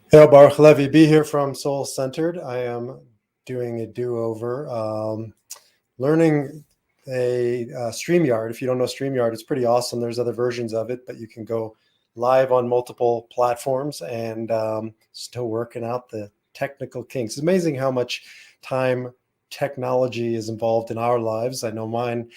Hey, Baruch Levy, be here from Soul Centered. I am doing a do-over, learning a StreamYard. If you don't know StreamYard, it's pretty awesome. There's other versions of it, but you can go live on multiple platforms and still working out the technical kinks. It's amazing how much time technology is involved in our lives. I know mine.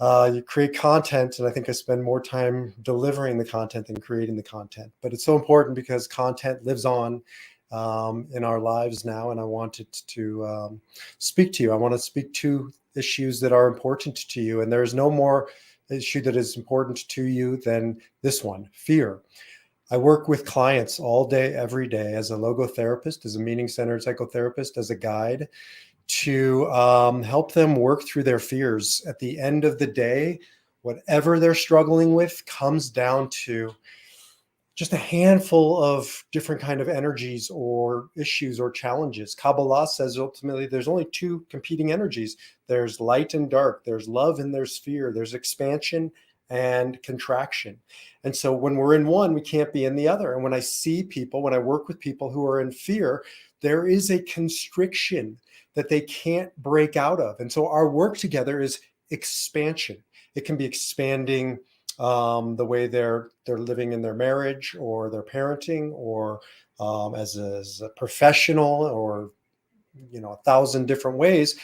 You create content, and I think I spend more time delivering the content than creating the content. But it's so important because content lives on in our lives now, and I wanted to speak to you. I want to speak to issues that are important to you, and there's no more issue that is important to you than this one: fear. I work with clients all day, every day, as a logotherapist, as a meaning-centered psychotherapist, as a guide, to help them work through their fears. At the end of the day, whatever they're struggling with comes down to just a handful of different kind of energies or issues or challenges. Kabbalah says ultimately there's only two competing energies. There's light and dark. There's love and there's fear. There's expansion and contraction. And so when we're in one, we can't be in the other. And when I see people, when I work with people who are in fear, there is a constriction that they can't break out of. And so our work together is expansion. It can be expanding the way they're living in their marriage or their parenting, or as a professional, or 1,000 different ways,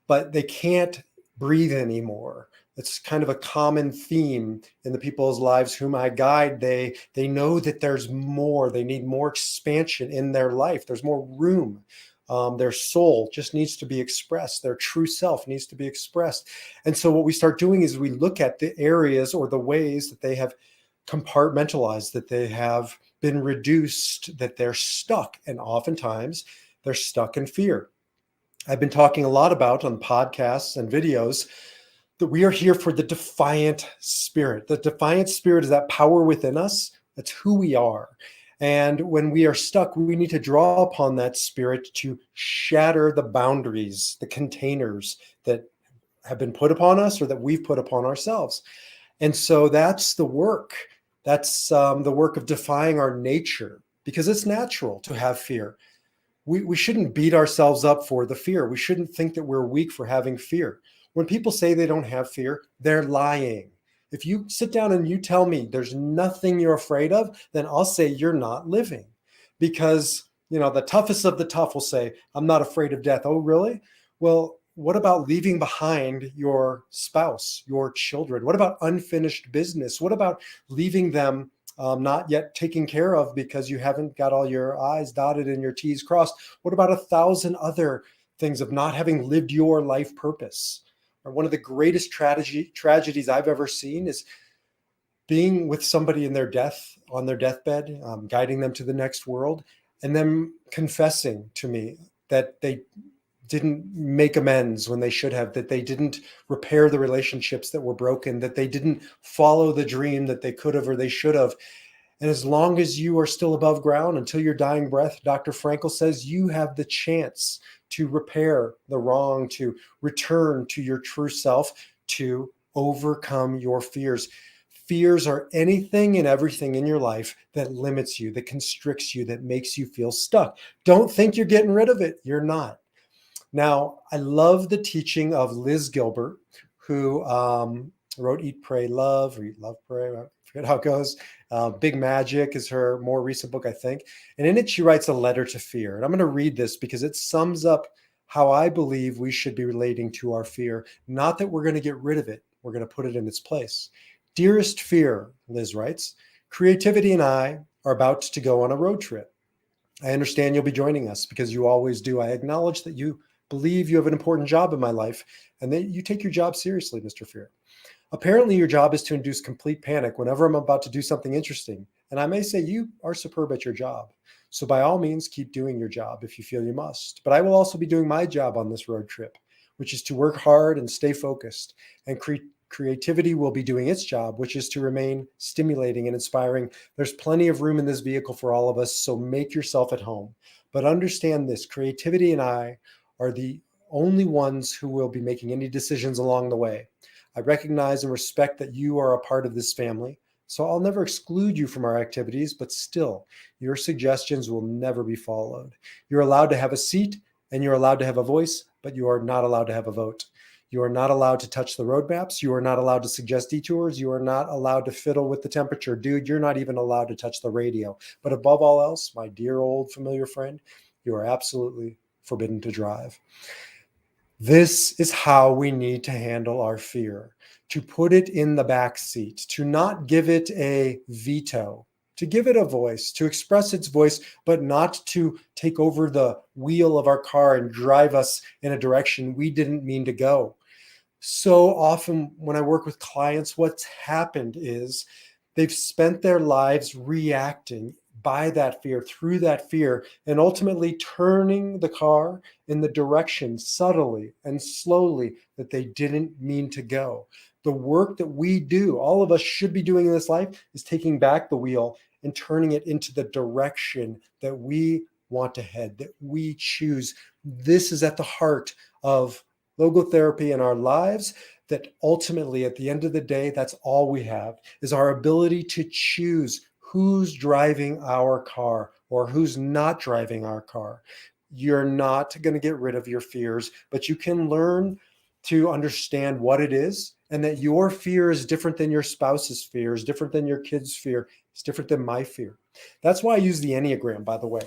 but they can't breathe anymore. It's kind of a common theme in the people's lives whom I guide. They know that there's more. They need more expansion in their life. There's more room. Their soul just needs to be expressed. Their true self needs to be expressed. And so what we start doing is we look at the areas or the ways that they have compartmentalized, that they have been reduced, that they're stuck. And oftentimes they're stuck in fear. I've been talking a lot about on podcasts and videos that we are here for the defiant spirit. The defiant spirit is that power within us. That's who we are. And when we are stuck, we need to draw upon that spirit to shatter the boundaries, the containers that have been put upon us or that we've put upon ourselves. And so that's the work. That's the work of defying our nature, because it's natural to have fear. We shouldn't beat ourselves up for the fear. We shouldn't think that we're weak for having fear. When people say they don't have fear, they're lying. If you sit down and you tell me there's nothing you're afraid of, then I'll say you're not living. Because, the toughest of the tough will say, I'm not afraid of death. Oh, really? Well, what about leaving behind your spouse, your children? What about unfinished business? What about leaving them not yet taken care of because you haven't got all your I's dotted and your T's crossed? What about 1,000 other things of not having lived your life purpose? Or one of the greatest tragedies I've ever seen is being with somebody in their death, on their deathbed, guiding them to the next world, and them confessing to me that they didn't make amends when they should have, that they didn't repair the relationships that were broken, that they didn't follow the dream that they could have or they should have. And as long as you are still above ground until your dying breath, Dr. Frankel says you have the chance to repair the wrong, to return to your true self, to overcome your fears. Fears are anything and everything in your life that limits you, that constricts you, that makes you feel stuck. Don't think you're getting rid of it. You're not. Now, I love the teaching of Liz Gilbert, who wrote Eat, Pray, Love, or Eat, Love, Pray. I forget how it goes. Big Magic is her more recent book, I think. And in it, she writes a letter to fear. And I'm going to read this because it sums up how I believe we should be relating to our fear. Not that we're going to get rid of it. We're going to put it in its place. Dearest fear, Liz writes, creativity and I are about to go on a road trip. I understand you'll be joining us because you always do. I acknowledge that you believe you have an important job in my life and that you take your job seriously, Mr. Fear. Apparently, your job is to induce complete panic whenever I'm about to do something interesting. And I may say you are superb at your job. So by all means, keep doing your job if you feel you must. But I will also be doing my job on this road trip, which is to work hard and stay focused. And creativity will be doing its job, which is to remain stimulating and inspiring. There's plenty of room in this vehicle for all of us, so make yourself at home. But understand this, creativity and I are the only ones who will be making any decisions along the way. I recognize and respect that you are a part of this family, So I'll never exclude you from our activities, but still, your suggestions will never be followed. You're allowed to have a seat and you're allowed to have a voice, but you are not allowed to have a vote. You are not allowed to touch the roadmaps. You are not allowed to suggest detours. You are not allowed to fiddle with the temperature. Dude, you're not even allowed to touch the radio. But above all else, my dear old familiar friend, you are absolutely forbidden to drive. This is how we need to handle our fear, to put it in the back seat, to not give it a veto, to give it a voice, to express its voice, but not to take over the wheel of our car and drive us in a direction we didn't mean to go. So often when I work with clients, what's happened is they've spent their lives reacting by that fear, through that fear, and ultimately turning the car in the direction subtly and slowly that they didn't mean to go. The work that we do, all of us should be doing in this life, is taking back the wheel and turning it into the direction that we want to head, that we choose. This is at the heart of logotherapy in our lives, that ultimately at the end of the day, that's all we have, is our ability to choose who's driving our car or who's not driving our car. You're not going to get rid of your fears, but you can learn to understand what it is, and that your fear is different than your spouse's fear, is different than your kid's fear, it's different than my fear. That's why I use the Enneagram, by the way.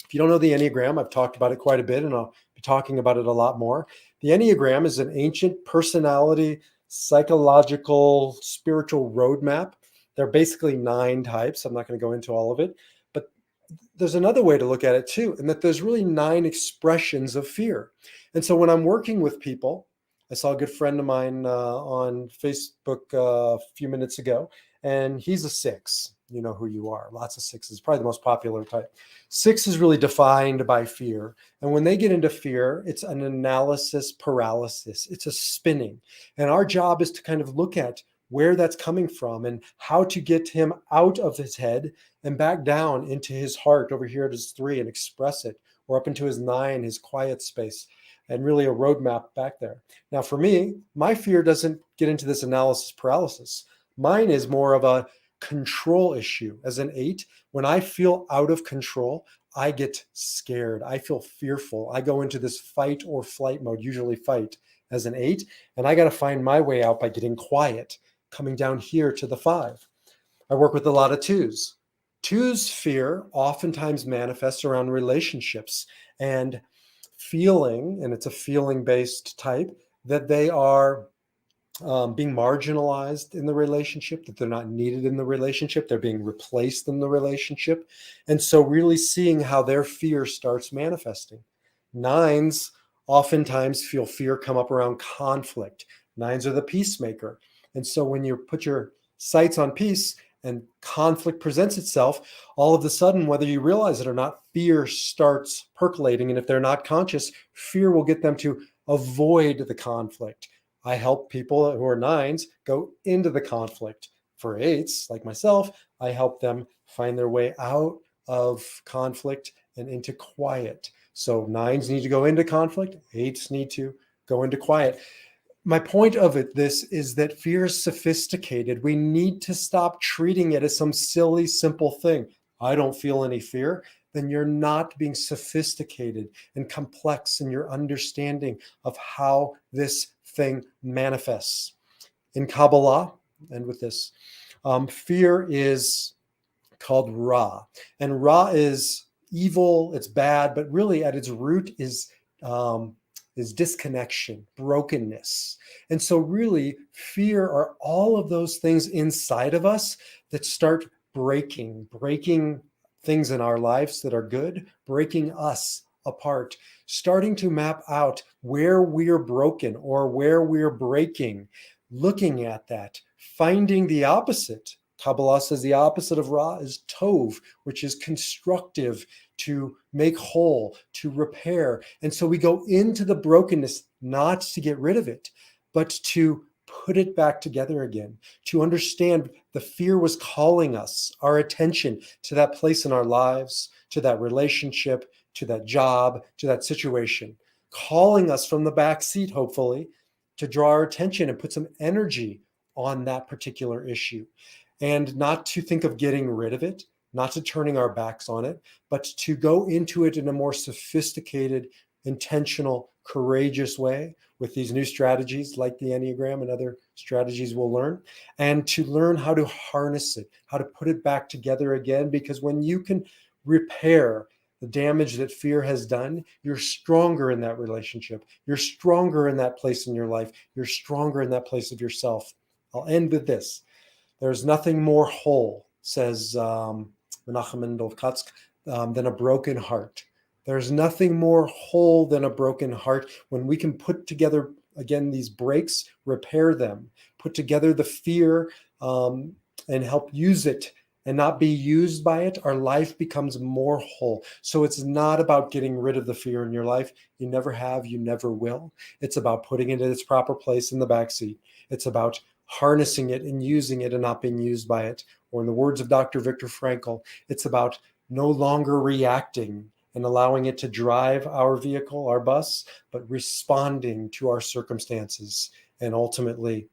If you don't know the Enneagram, I've talked about it quite a bit, and I'll be talking about it a lot more. The Enneagram is an ancient personality, psychological, spiritual roadmap. There are basically 9 types. I'm not going to go into all of it, but there's another way to look at it too, and that there's really 9 expressions of fear. And so when I'm working with people, I saw a good friend of mine on Facebook a few minutes ago, and he's a 6. You know who you are. Lots of 6s, probably the most popular type. 6 is really defined by fear. And when they get into fear, it's an analysis paralysis. It's a spinning. And our job is to kind of look at where that's coming from and how to get him out of his head and back down into his heart over here at his 3 and express it, or up into his 9, his quiet space, and really a roadmap back there. Now, for me, my fear doesn't get into this analysis paralysis. Mine is more of a control issue. As an 8, when I feel out of control, I get scared. I feel fearful. I go into this fight or flight mode, usually fight as an 8, and I got to find my way out by getting quiet, coming down here to the 5. I work with a lot of 2s. 2s' fear oftentimes manifests around relationships and feeling, and it's a feeling-based type, that they are being marginalized in the relationship, that they're not needed in the relationship, they're being replaced in the relationship. And so really seeing how their fear starts manifesting. 9s oftentimes feel fear come up around conflict. 9s are the peacemaker. And so when you put your sights on peace and conflict presents itself, all of a sudden, whether you realize it or not, fear starts percolating. And if they're not conscious, fear will get them to avoid the conflict. I help people who are 9s go into the conflict. For 8s, like myself, I help them find their way out of conflict and into quiet. So 9s need to go into conflict, 8s need to go into quiet. My point of this is that fear is sophisticated. We need to stop treating it as some silly, simple thing. I don't feel any fear. Then you're not being sophisticated and complex in your understanding of how this thing manifests. In Kabbalah, and with this, fear is called Ra. And Ra is evil, it's bad, but really at its root is disconnection, brokenness. And so really fear are all of those things inside of us that start breaking things in our lives that are good, breaking us apart, starting to map out where we're broken or where we're breaking, looking at that, finding the opposite. Kabbalah says the opposite of Ra is Tov, which is constructive, to make whole, to repair. And so we go into the brokenness not to get rid of it, but to put it back together again, to understand the fear was calling us, our attention to that place in our lives, to that relationship, to that job, to that situation, calling us from the back seat, hopefully, to draw our attention and put some energy on that particular issue. and not to think of getting rid of it, not to turning our backs on it, but to go into it in a more sophisticated, intentional, courageous way with these new strategies like the Enneagram and other strategies we'll learn, and to learn how to harness it, how to put it back together again. Because when you can repair the damage that fear has done, you're stronger in that relationship. You're stronger in that place in your life. You're stronger in that place of yourself. I'll end with this. There's nothing more whole, says Menachem Mendel Katzk, than a broken heart. There's nothing more whole than a broken heart. When we can put together, again, these breaks, repair them, put together the fear and help use it and not be used by it, our life becomes more whole. So it's not about getting rid of the fear in your life. You never have, you never will. It's about putting it in its proper place in the backseat. It's about harnessing it and using it and not being used by it. Or in the words of Dr. Viktor Frankl, it's about no longer reacting and allowing it to drive our vehicle, our bus, but responding to our circumstances and ultimately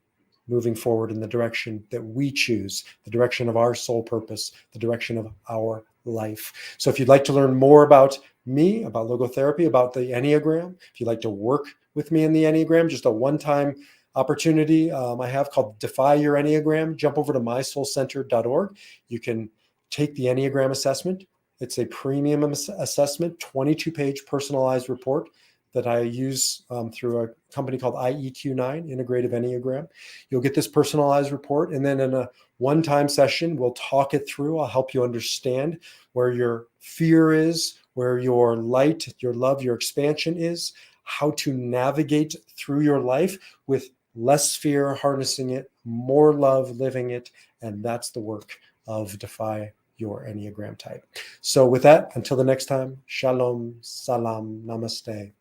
moving forward in the direction that we choose, the direction of our soul purpose, the direction of our life. So if you'd like to learn more about me, about logotherapy, about the Enneagram, if you'd like to work with me in the Enneagram, just a one-time opportunity I have called Defy Your Enneagram, jump over to mysoulcenter.org. You can take the Enneagram assessment. It's a premium assessment, 22-page personalized report that I use through a company called IEQ9, Integrative Enneagram. You'll get this personalized report, and then in a one-time session, we'll talk it through. I'll help you understand where your fear is, where your light, your love, your expansion is, how to navigate through your life with less fear, harnessing it, more love, living it, and that's the work of Defy Your Enneagram Type. So with that, until the next time, shalom, salam, namaste,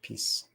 peace.